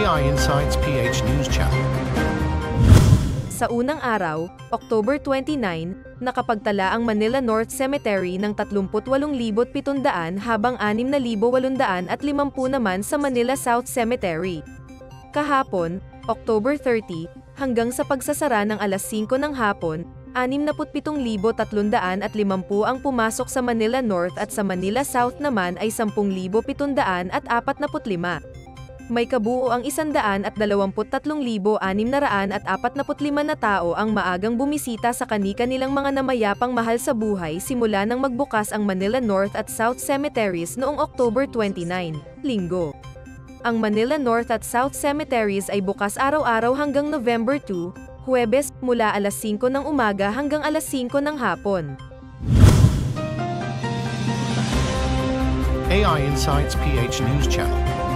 AI Insights PH News Channel. Sa unang araw, October 29, nakapagtala ang Manila North Cemetery ng 38,700 habang 6,850 naman sa Manila South Cemetery. Kahapon, October 30, hanggang sa pagsasara ng alas 5 ng hapon, 67,350 ang pumasok sa Manila North at sa Manila South naman ay 10,745. May kabuo ang 123,645 na tao ang maagang bumisita sa kani-kanilang mga namayapang mahal sa buhay simula nang magbukas ang Manila North at South Cemeteries noong October 29, Linggo. Ang Manila North at South Cemeteries ay bukas araw-araw hanggang November 2, Huwebes, mula alas 5 ng umaga hanggang alas 5 ng hapon. AI Insights PH News Channel.